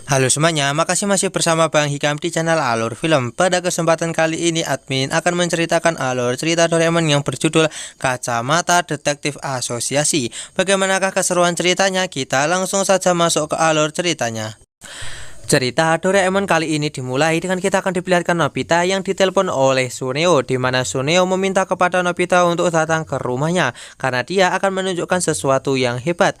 Halo semuanya, makasih masih bersama Bang Hikam di channel Alur Film. Pada kesempatan kali ini admin akan menceritakan alur cerita Doraemon yang berjudul Kacamata Detektif Asosiasi. Bagaimanakah keseruan ceritanya? Kita langsung saja masuk ke alur ceritanya. Cerita Doraemon kali ini dimulai dengan kita akan diperlihatkan Nobita yang ditelepon oleh Suneo, di mana Suneo meminta kepada Nobita untuk datang ke rumahnya karena dia akan menunjukkan sesuatu yang hebat.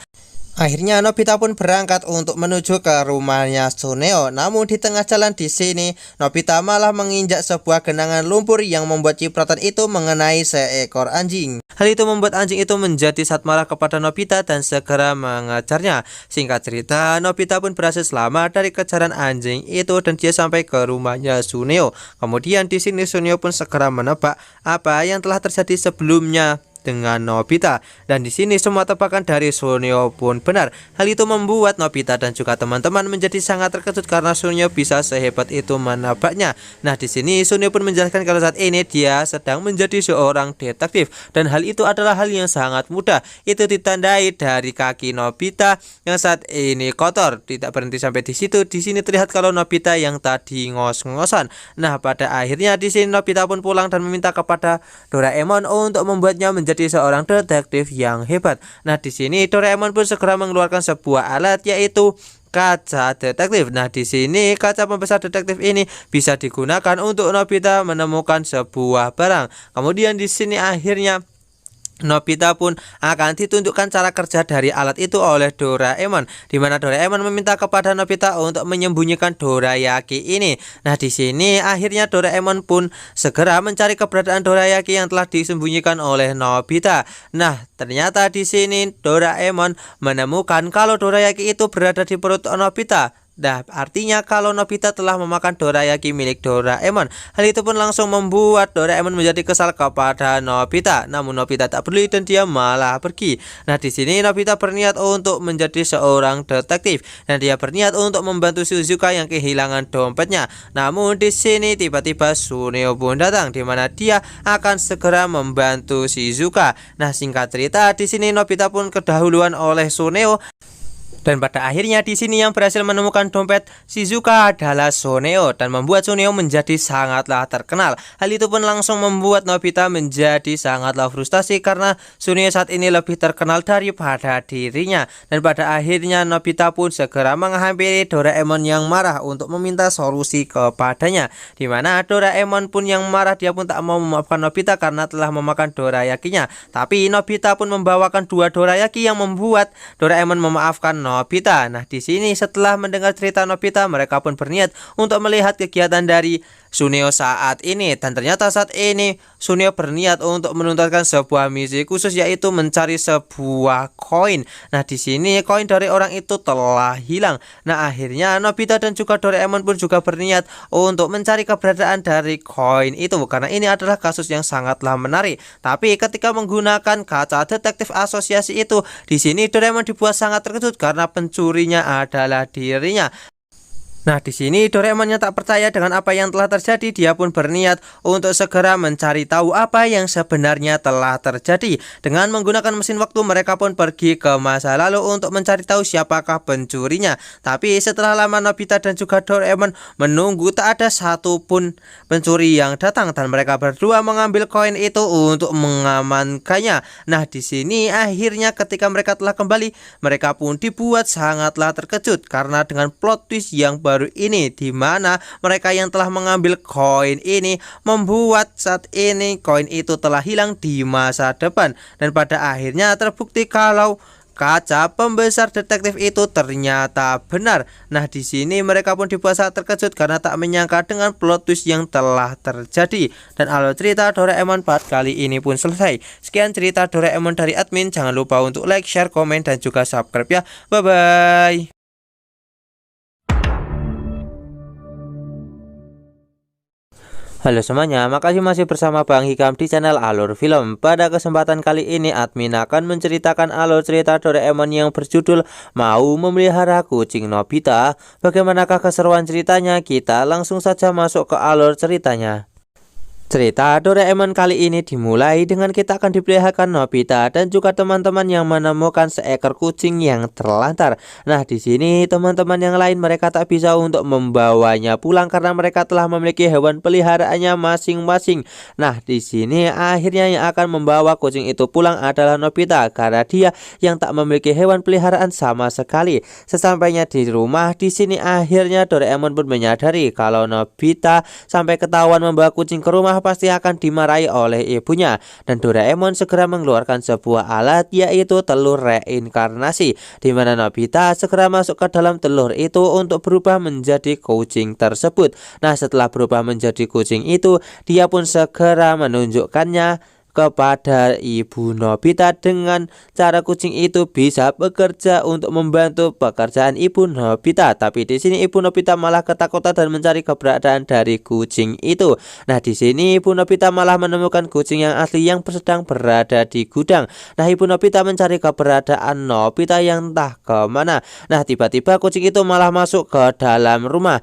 Akhirnya Nobita pun berangkat untuk menuju ke rumahnya Suneo. Namun di tengah jalan di sini, Nobita malah menginjak sebuah genangan lumpur yang membuat cipratan itu mengenai seekor anjing. Hal itu membuat anjing itu menjadi sangat marah kepada Nobita dan segera mengejarnya. Singkat cerita, Nobita pun berhasil selamat dari kejaran anjing itu dan dia sampai ke rumahnya Suneo. Kemudian di sini Suneo pun segera menebak apa yang telah terjadi sebelumnya dengan Nobita, dan di sini semua tebakan dari Suneo pun benar. Hal itu membuat Nobita dan juga teman-teman menjadi sangat terkejut karena Suneo bisa sehebat itu menebaknya. Nah, di sini Suneo pun menjelaskan kalau saat ini dia sedang menjadi seorang detektif dan hal itu adalah hal yang sangat mudah. Itu ditandai dari kaki Nobita yang saat ini kotor. Tidak berhenti sampai di situ. Di sini terlihat kalau Nobita yang tadi ngos-ngosan. Nah, pada akhirnya di sini Nobita pun pulang dan meminta kepada Doraemon untuk membuatnya menjadi seorang detektif yang hebat. Nah, di sini Doraemon pun segera mengeluarkan sebuah alat yaitu kaca detektif. Nah, di sini kaca pembesar detektif ini bisa digunakan untuk Nobita menemukan sebuah barang. Kemudian di sini akhirnya Nobita pun akan ditunjukkan cara kerja dari alat itu oleh Doraemon, di mana Doraemon meminta kepada Nobita untuk menyembunyikan dorayaki ini. Nah, di sini akhirnya Doraemon pun segera mencari keberadaan dorayaki yang telah disembunyikan oleh Nobita. Nah, ternyata di sini Doraemon menemukan kalau dorayaki itu berada di perut Nobita. Nah, artinya kalau Nobita telah memakan dorayaki milik Doraemon. Hal itu pun langsung membuat Doraemon menjadi kesal kepada Nobita. Namun Nobita tak peduli dan dia malah pergi. Nah, di sini Nobita berniat untuk menjadi seorang detektif dan dia berniat untuk membantu Shizuka yang kehilangan dompetnya. Namun di sini tiba-tiba Suneo pun datang, di mana dia akan segera membantu Shizuka. Nah, singkat cerita di sini Nobita pun kedahuluan oleh Suneo. Dan pada akhirnya di sini yang berhasil menemukan dompet Shizuka adalah Suneo dan membuat Suneo menjadi sangatlah terkenal. Hal itu pun langsung membuat Nobita menjadi sangatlah frustasi karena Suneo saat ini lebih terkenal daripada dirinya. Dan pada akhirnya Nobita pun segera menghampiri Doraemon yang marah untuk meminta solusi kepadanya. Di mana Doraemon pun yang marah, dia pun tak mau memaafkan Nobita karena telah memakan dorayakinya. Tapi Nobita pun membawakan dua dorayaki yang membuat Doraemon memaafkan Nobita. Nah, di sini setelah mendengar cerita Nobita, mereka pun berniat untuk melihat kegiatan dari Suneo saat ini. Dan ternyata saat ini Suneo berniat untuk menuntaskan sebuah misi khusus yaitu mencari sebuah koin. Nah, di sini koin dari orang itu telah hilang. Nah, akhirnya Nobita dan juga Doraemon pun juga berniat untuk mencari keberadaan dari koin itu karena ini adalah kasus yang sangatlah menarik. Tapi ketika menggunakan kaca detektif asosiasi itu, di sini Doraemon dibuat sangat terkejut karena pencurinya adalah dirinya. Nah, di sini Doraemonnya tak percaya dengan apa yang telah terjadi. Dia pun berniat untuk segera mencari tahu apa yang sebenarnya telah terjadi. Dengan menggunakan mesin waktu, mereka pun pergi ke masa lalu untuk mencari tahu siapakah pencurinya. Tapi setelah lama Nobita dan juga Doraemon menunggu, tak ada satupun pencuri yang datang dan mereka berdua mengambil koin itu untuk mengamankannya. Nah, di sini akhirnya ketika mereka telah kembali, mereka pun dibuat sangatlah terkejut karena dengan plot twist yang baru ini, di mana mereka yang telah mengambil koin ini membuat saat ini koin itu telah hilang di masa depan dan pada akhirnya terbukti kalau kaca pembesar detektif itu ternyata benar. Nah, di sini mereka pun dibuat sangat terkejut karena tak menyangka dengan plot twist yang telah terjadi. Dan alur cerita Doraemon part kali ini pun selesai. Sekian cerita Doraemon dari admin. Jangan lupa untuk like, share, komen, dan juga subscribe ya. Bye bye. Halo semuanya, makasih masih bersama Bang Hikam di channel Alur Film. Pada kesempatan kali ini admin akan menceritakan alur cerita Doraemon yang berjudul Mau Memelihara Kucing Nobita. Bagaimanakah keseruan ceritanya? Kita langsung saja masuk ke alur ceritanya. Cerita Doraemon kali ini dimulai dengan kita akan diperlihatkan Nobita dan juga teman-teman yang menemukan seekor kucing yang terlantar. Nah, di sini teman-teman yang lain mereka tak bisa untuk membawanya pulang karena mereka telah memiliki hewan peliharaannya masing-masing. Nah, di sini akhirnya yang akan membawa kucing itu pulang adalah Nobita karena dia yang tak memiliki hewan peliharaan sama sekali. Sesampainya di rumah, di sini akhirnya Doraemon pun menyadari kalau Nobita sampai ketahuan membawa kucing ke rumah pasti akan dimarahi oleh ibunya, dan Doraemon segera mengeluarkan sebuah alat yaitu telur reinkarnasi, di mana Nobita segera masuk ke dalam telur itu untuk berubah menjadi kucing tersebut. Nah, setelah berubah menjadi kucing itu, dia pun segera menunjukkannya kepada ibu Nobita dengan cara kucing itu bisa bekerja untuk membantu pekerjaan ibu Nobita. Tapi di sini ibu Nobita malah ketakutan dan mencari keberadaan dari kucing itu. Nah, di sini ibu Nobita malah menemukan kucing yang asli yang sedang berada di gudang. Nah, ibu Nobita mencari keberadaan Nobita yang entah kemana. Nah, tiba-tiba kucing itu malah masuk ke dalam rumah.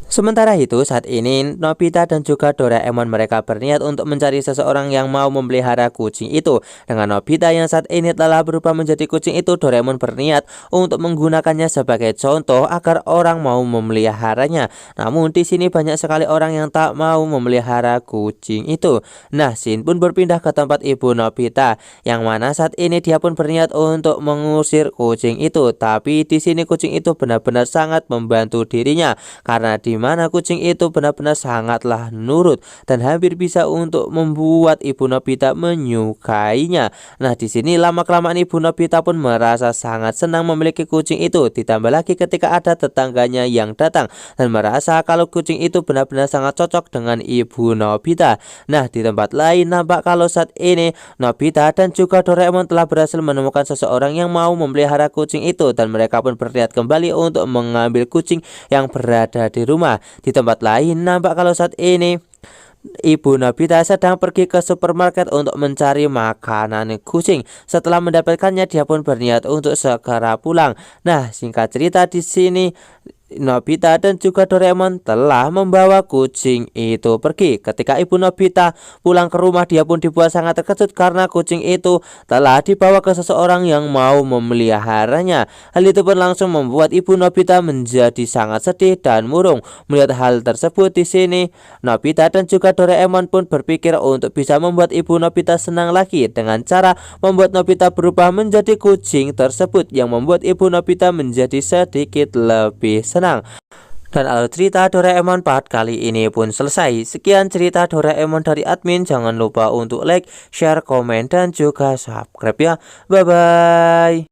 Sementara itu, saat ini Nobita dan juga Doraemon mereka berniat untuk mencari seseorang yang mau memelihara kucing itu. Dengan Nobita yang saat ini telah berubah menjadi kucing itu, Doraemon berniat untuk menggunakannya sebagai contoh agar orang mau memeliharanya. Namun di sini banyak sekali orang yang tak mau memelihara kucing itu. Nah, Shin pun berpindah ke tempat ibu Nobita, yang mana saat ini dia pun berniat untuk mengusir kucing itu. Tapi di sini kucing itu benar-benar sangat membantu dirinya karena di mana kucing itu benar-benar sangatlah nurut dan hampir bisa untuk membuat ibu Nobita menyukainya. Nah, di sini lama-kelamaan ibu Nobita pun merasa sangat senang memiliki kucing itu. Ditambah lagi ketika ada tetangganya yang datang dan merasa kalau kucing itu benar-benar sangat cocok dengan ibu Nobita. Nah, di tempat lain nampak kalau saat ini Nobita dan juga Doraemon telah berhasil menemukan seseorang yang mau memelihara kucing itu, dan mereka pun berniat kembali untuk mengambil kucing yang berada di rumah. Di tempat lain nampak kalau saat ini ibu Nobita sedang pergi ke supermarket untuk mencari makanan kucing. Setelah mendapatkannya, dia pun berniat untuk segera pulang. Nah, singkat cerita di sini Nobita dan juga Doraemon telah membawa kucing itu pergi. Ketika ibu Nobita pulang ke rumah, dia pun dibuat sangat terkejut karena kucing itu telah dibawa ke seseorang yang mau memeliharanya. Hal itu pun langsung membuat ibu Nobita menjadi sangat sedih dan murung. Melihat hal tersebut di sini, Nobita dan juga Doraemon pun berpikir untuk bisa membuat ibu Nobita senang lagi dengan cara membuat Nobita berubah menjadi kucing tersebut, yang membuat ibu Nobita menjadi sedikit lebih senang. Dan alur cerita Doraemon part kali ini pun selesai. Sekian cerita Doraemon dari admin. Jangan lupa untuk like, share, komen, dan juga subscribe ya. Bye-bye.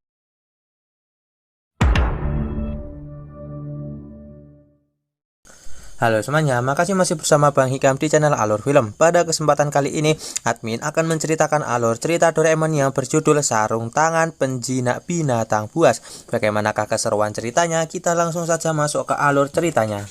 Halo semuanya, makasih masih bersama Bang Hikam di channel Alur Film. Pada kesempatan kali ini, admin akan menceritakan alur cerita Doraemon yang berjudul Sarung Tangan Penjinak Binatang Buas. Bagaimanakah keseruan ceritanya? Kita langsung saja masuk ke alur ceritanya.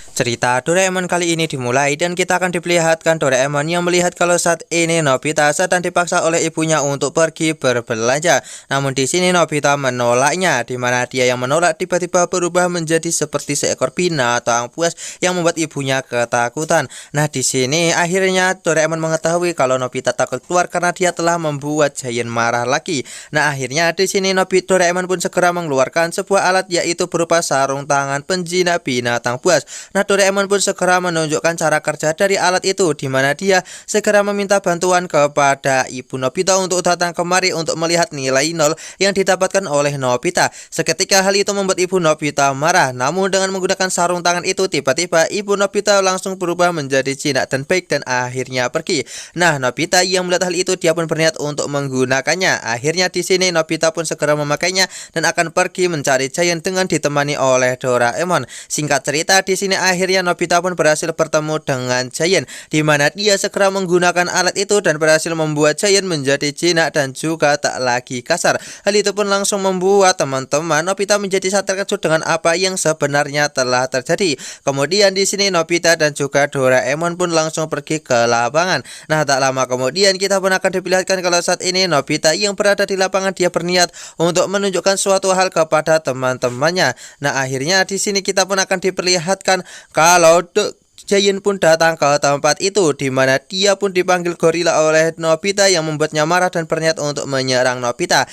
Cerita Doraemon kali ini dimulai dan kita akan diperlihatkan Doraemon yang melihat kalau saat ini Nobita sedang dipaksa oleh ibunya untuk pergi berbelanja. Namun di sini Nobita menolaknya, di mana dia yang menolak tiba-tiba berubah menjadi seperti seekor binatang buas yang membuat ibunya ketakutan. Nah, di sini akhirnya Doraemon mengetahui kalau Nobita takut keluar karena dia telah membuat Giant marah lagi. Nah, akhirnya di sini Doraemon pun segera mengeluarkan sebuah alat yaitu berupa sarung tangan penjinak binatang buas. Nah, Doraemon pun segera menunjukkan cara kerja dari alat itu, di mana dia segera meminta bantuan kepada ibu Nobita untuk datang kemari untuk melihat nilai nol yang didapatkan oleh Nobita. Seketika hal itu membuat ibu Nobita marah, namun dengan menggunakan sarung tangan itu tiba-tiba ibu Nobita langsung berubah menjadi jinak dan baik dan akhirnya pergi. Nah, Nobita yang melihat hal itu dia pun berniat untuk menggunakannya. Akhirnya di sini Nobita pun segera memakainya dan akan pergi mencari Giant dengan ditemani oleh Doraemon. Singkat cerita di sini akhirnya Nobita pun berhasil bertemu dengan Giant, di mana dia segera menggunakan alat itu dan berhasil membuat Giant menjadi jinak dan juga tak lagi kasar. Hal itu pun langsung membuat teman-teman Nobita menjadi sangat terkejut dengan apa yang sebenarnya telah terjadi. Kemudian di sini Nobita dan juga Doraemon pun langsung pergi ke lapangan. Nah, tak lama kemudian kita pun akan diperlihatkan kalau saat ini Nobita yang berada di lapangan dia berniat untuk menunjukkan suatu hal kepada teman-temannya. Nah, akhirnya di sini kita pun akan diperlihatkan kalau Giant pun datang ke tempat itu, di mana dia pun dipanggil gorila oleh Nobita yang membuatnya marah dan berniat untuk menyerang Nobita.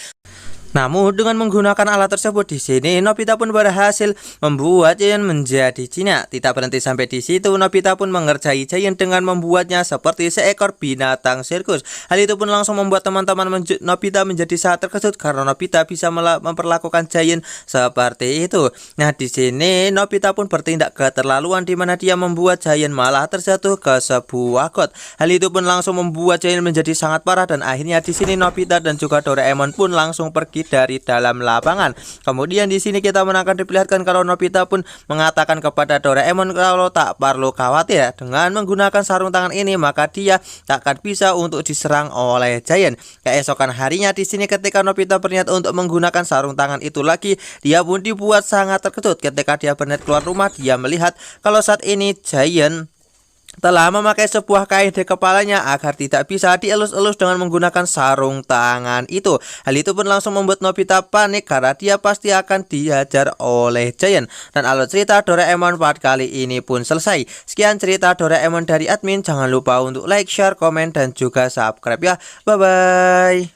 Namun dengan menggunakan alat tersebut di sini Nobita pun berhasil membuat Giant menjadi jinak. Tidak berhenti sampai di situ, Nobita pun mengerjai Giant dengan membuatnya seperti seekor binatang sirkus. Hal itu pun langsung membuat teman-teman Nobita menjadi sangat terkejut karena Nobita bisa memperlakukan Giant seperti itu. Nah, di sini Nobita pun bertindak keterlaluan di mana dia membuat Giant malah terjatuh ke sebuah got. Hal itu pun langsung membuat Giant menjadi sangat parah dan akhirnya di sini Nobita dan juga Doraemon pun langsung pergi dari dalam lapangan. Kemudian di sini kita akan diperlihatkan kalau Nobita pun mengatakan kepada Doraemon kalau tak perlu khawatir, dengan menggunakan sarung tangan ini maka dia tak akan bisa untuk diserang oleh Giant. Keesokan harinya di sini ketika Nobita berniat untuk menggunakan sarung tangan itu lagi, dia pun dibuat sangat terkejut ketika dia berniat keluar rumah. Dia melihat kalau saat ini Giant telah memakai sebuah kain di kepalanya agar tidak bisa dielus-elus dengan menggunakan sarung tangan itu. Hal itu pun langsung membuat Nobita panik karena dia pasti akan dihajar oleh Giant. Dan alur cerita Doraemon part kali ini pun selesai. Sekian cerita Doraemon dari admin. Jangan lupa untuk like, share, komen, dan juga subscribe ya. Bye-bye.